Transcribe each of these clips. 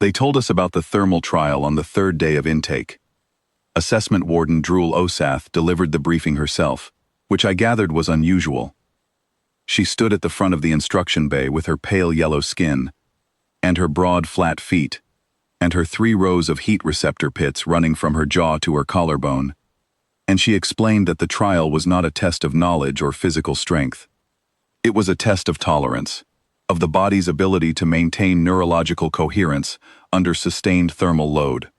They told us about the thermal trial on the third day of intake. Assessment Warden Drool Osath delivered the briefing herself, which I gathered was unusual. She stood at the front of the instruction bay with her pale yellow skin, and her broad, flat feet, and her 3 rows of heat receptor pits running from her jaw to her collarbone, and she explained that the trial was not a test of knowledge or physical strength. It was a test of tolerance, of the body's ability to maintain neurological coherence under sustained thermal load.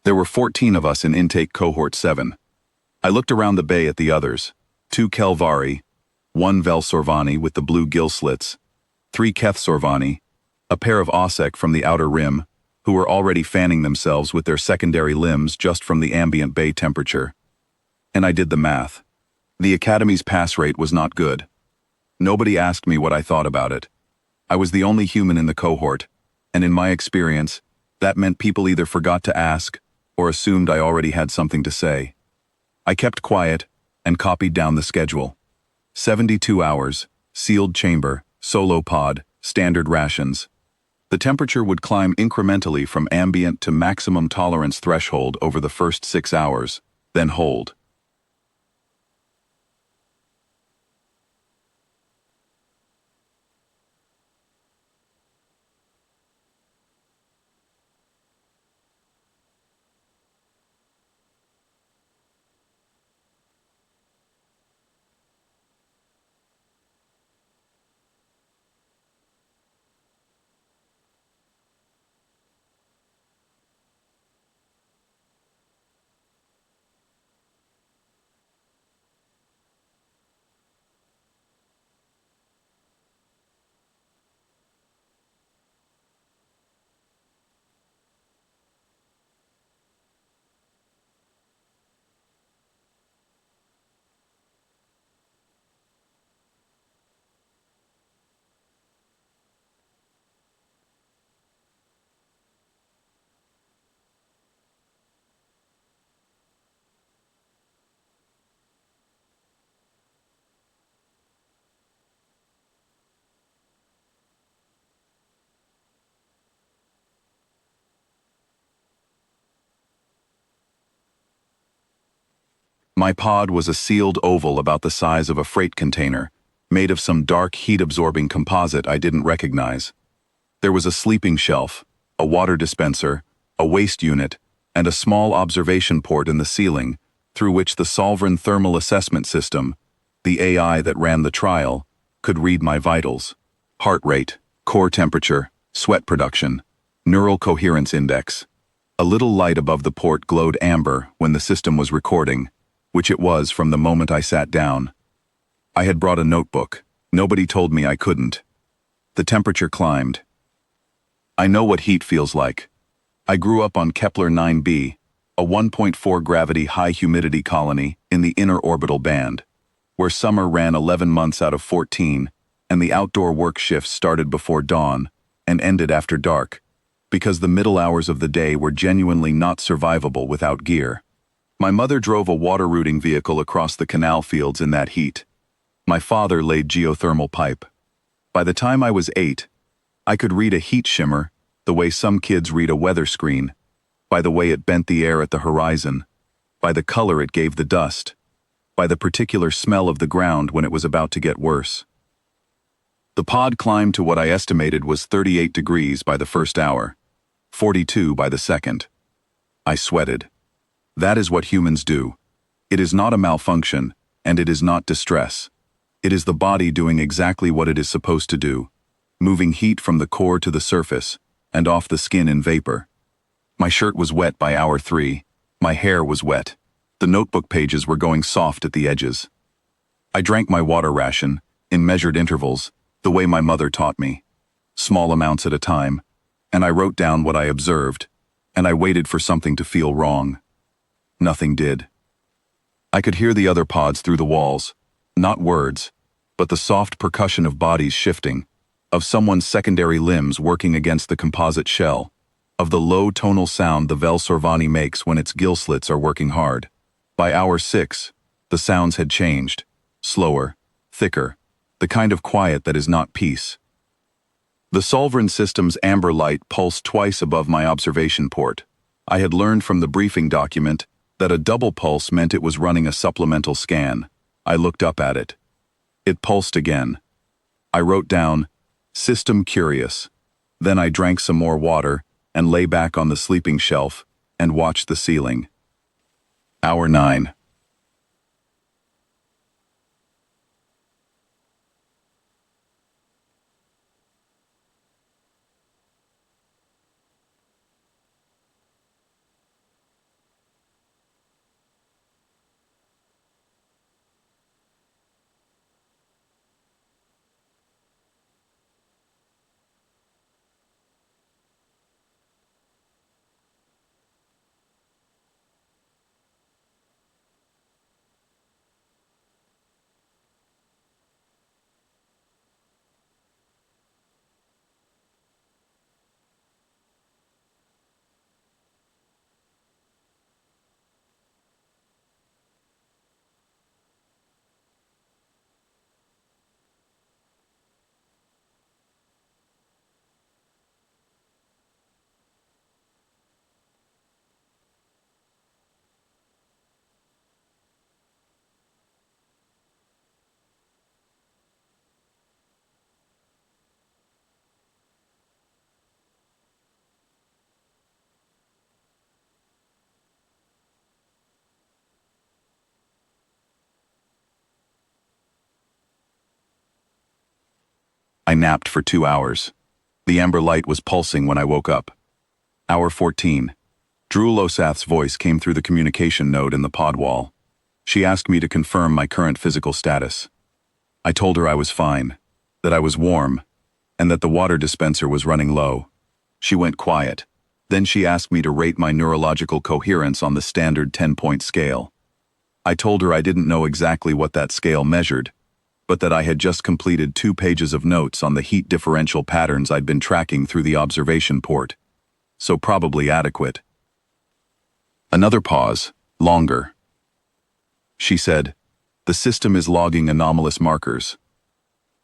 There were 14 of us in intake cohort 7. I looked around the bay at the others: 2 Kelvari, 1 Vel Sorvani with the blue gill slits, 3 Keth Sorvani, a pair of Osek from the outer rim, who were already fanning themselves with their secondary limbs just from the ambient bay temperature. And I did the math. The Academy's pass rate was not good. Nobody asked me what I thought about it. I was the only human in the cohort, and in my experience, that meant people either forgot to ask or assumed I already had something to say. I kept quiet and copied down the schedule. 72 hours, sealed chamber, solo pod, standard rations. The temperature would climb incrementally from ambient to maximum tolerance threshold over the first 6 hours, then hold. My pod was a sealed oval about the size of a freight container, made of some dark heat-absorbing composite I didn't recognize. There was a sleeping shelf, a water dispenser, a waste unit, and a small observation port in the ceiling, through which the Solvrin Thermal Assessment System, the AI that ran the trial, could read my vitals: heart rate, core temperature, sweat production, neural coherence index. A little light above the port glowed amber when the system was recording, which it was from the moment I sat down. I had brought a notebook. Nobody told me I couldn't. The temperature climbed. I know what heat feels like. I grew up on Kepler 9b, a 1.4 gravity high humidity colony in the inner orbital band, where summer ran 11 months out of 14, and the outdoor work shifts started before dawn and ended after dark, because the middle hours of the day were genuinely not survivable without gear. My mother drove a water routing vehicle across the canal fields in that heat. My father laid geothermal pipe. By the time I was 8, I could read a heat shimmer, the way some kids read a weather screen, by the way it bent the air at the horizon, by the color it gave the dust, by the particular smell of the ground when it was about to get worse. The pod climbed to what I estimated was 38 degrees by the first hour, 42 by the second. I sweated. That is what humans do. It is not a malfunction, and it is not distress. It is the body doing exactly what it is supposed to do, moving heat from the core to the surface, and off the skin in vapor. My shirt was wet by hour 3. My hair was wet. The notebook pages were going soft at the edges. I drank my water ration, in measured intervals, the way my mother taught me, small amounts at a time, and I wrote down what I observed, and I waited for something to feel wrong. Nothing did. I could hear the other pods through the walls, not words, but the soft percussion of bodies shifting, of someone's secondary limbs working against the composite shell, of the low tonal sound the Vel Sorvani makes when its gill slits are working hard. By hour 6, the sounds had changed, slower, thicker, the kind of quiet that is not peace. The Solvran system's amber light pulsed twice above my observation port. I had learned from the briefing document that a double pulse meant it was running a supplemental scan. I looked up at it. It pulsed again. I wrote down, "System curious." Then I drank some more water and lay back on the sleeping shelf and watched the ceiling. Hour 9. I napped for 2 hours. The amber light was pulsing when I woke up. Hour 14. Drew Losath's voice came through the communication node in the pod wall. She asked me to confirm my current physical status. I told her I was fine, that I was warm, and that the water dispenser was running low. She went quiet. Then she asked me to rate my neurological coherence on the standard 10-point scale. I told her I didn't know exactly what that scale measured, but that I had just completed 2 pages of notes on the heat differential patterns I'd been tracking through the observation port. So probably adequate. Another pause, longer. She said, "The system is logging anomalous markers."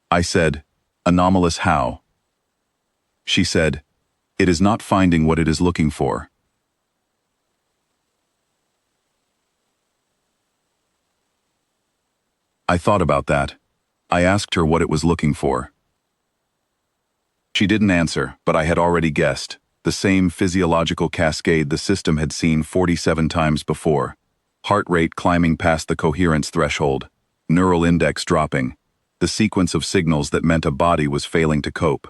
I said, "Anomalous how?" She said, "It is not finding what it is looking for." I thought about that. I asked her what it was looking for. She didn't answer, but I had already guessed. The same physiological cascade the system had seen 47 times before. Heart rate climbing past the coherence threshold, neural index dropping, the sequence of signals that meant a body was failing to cope.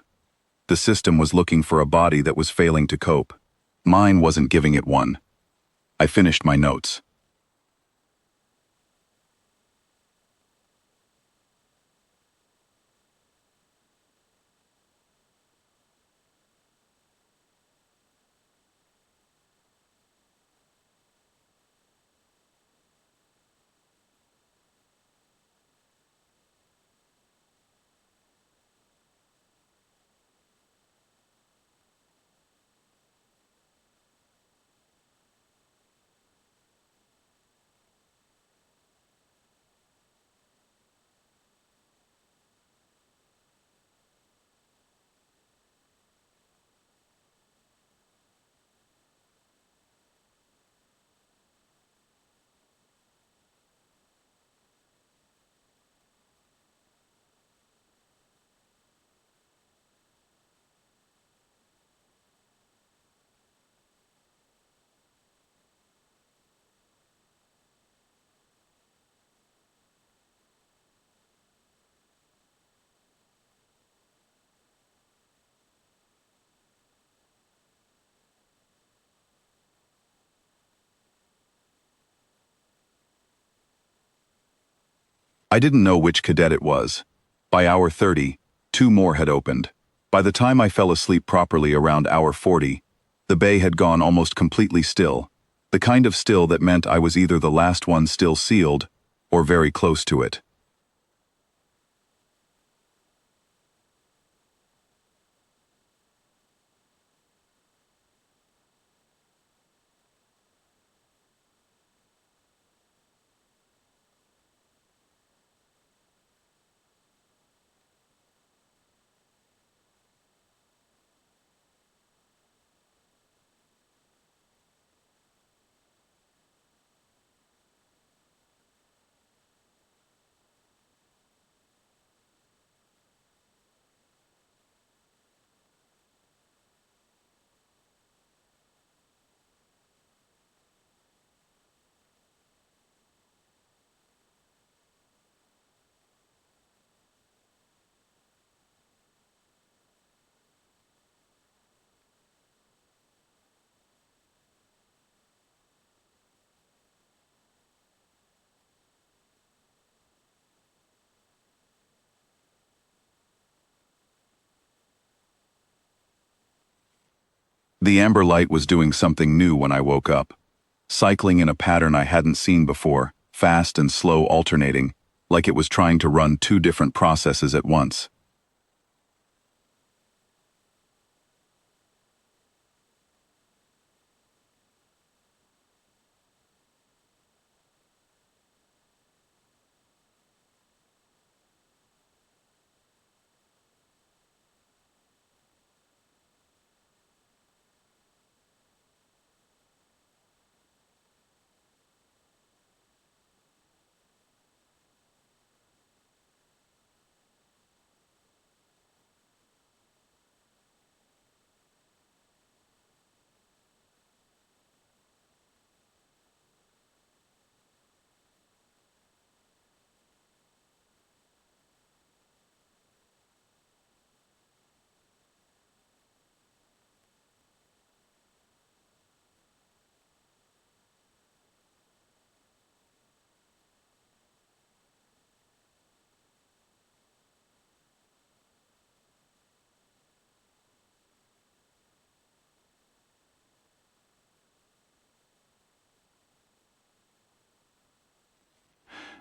The system was looking for a body that was failing to cope. Mine wasn't giving it one. I finished my notes. I didn't know which cadet it was. By hour 30, two more had opened. By the time I fell asleep properly around hour 40, the bay had gone almost completely still, the kind of still that meant I was either the last one still sealed or very close to it. The amber light was doing something new when I woke up, cycling in a pattern I hadn't seen before, fast and slow alternating, like it was trying to run two different processes at once.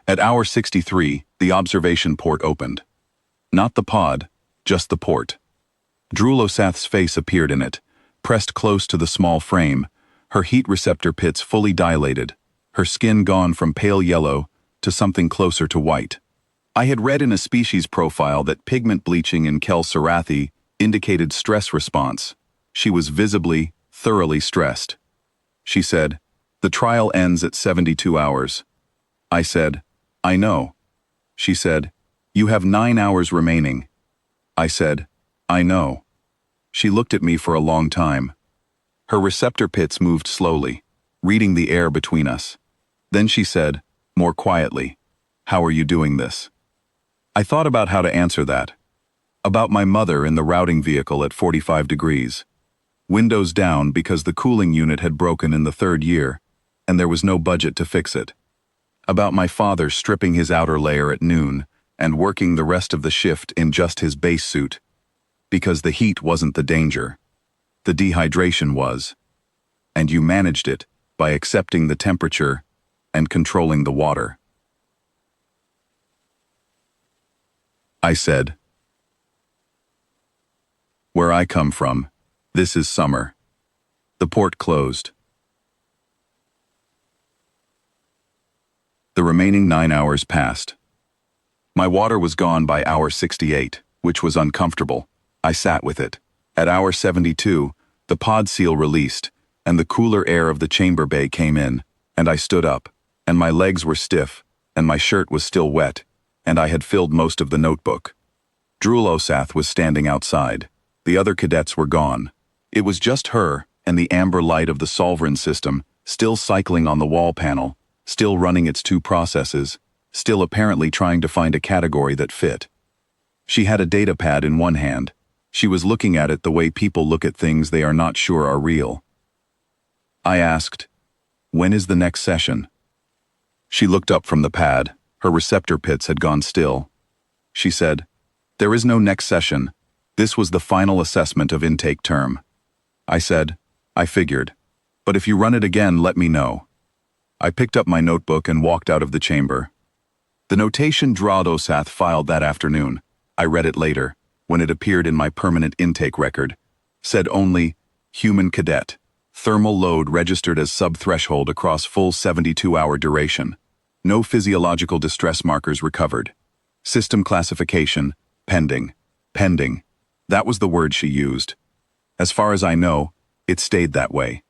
At hour 63, the observation port opened. Not the pod, just the port. Drulosath's face appeared in it, pressed close to the small frame, her heat receptor pits fully dilated, her skin gone from pale yellow to something closer to white. I had read in a species profile that pigment bleaching in Kel-Sarathi indicated stress response. She was visibly, thoroughly stressed. She said, "The trial ends at 72 hours. I said, "I know." She said, "You have 9 hours remaining." I said, "I know." She looked at me for a long time. Her receptor pits moved slowly, reading the air between us. Then she said, more quietly, "How are you doing this?" I thought about how to answer that. About my mother in the routing vehicle at 45 degrees. Windows down because the cooling unit had broken in the 3rd year, and there was no budget to fix it. About my father stripping his outer layer at noon and working the rest of the shift in just his base suit. Because the heat wasn't the danger. The dehydration was. And you managed it by accepting the temperature and controlling the water. I said, "Where I come from, this is summer." The port closed. The remaining 9 hours passed. My water was gone by hour 68, which was uncomfortable. I sat with it. At hour 72, the pod seal released, and the cooler air of the chamber bay came in, and I stood up, and my legs were stiff, and my shirt was still wet, and I had filled most of the notebook. Drulosath was standing outside. The other cadets were gone. It was just her and the amber light of the Solverin system, still cycling on the wall panel, still running its two processes, still apparently trying to find a category that fit. She had a data pad in one hand. She was looking at it the way people look at things they are not sure are real. I asked, "When is the next session?" She looked up from the pad, Her receptor pits had gone still. She said, "There is no next session. This was the final assessment of intake term." I said, "I figured. But if you run it again, let me know." I picked up my notebook and walked out of the chamber. The notation Dradosath filed that afternoon, I read it later, when it appeared in my permanent intake record, said only, "Human cadet. Thermal load registered as sub-threshold across full 72-hour duration. No physiological distress markers recovered. System classification, pending. Pending. That was the word she used. As far as I know, it stayed that way.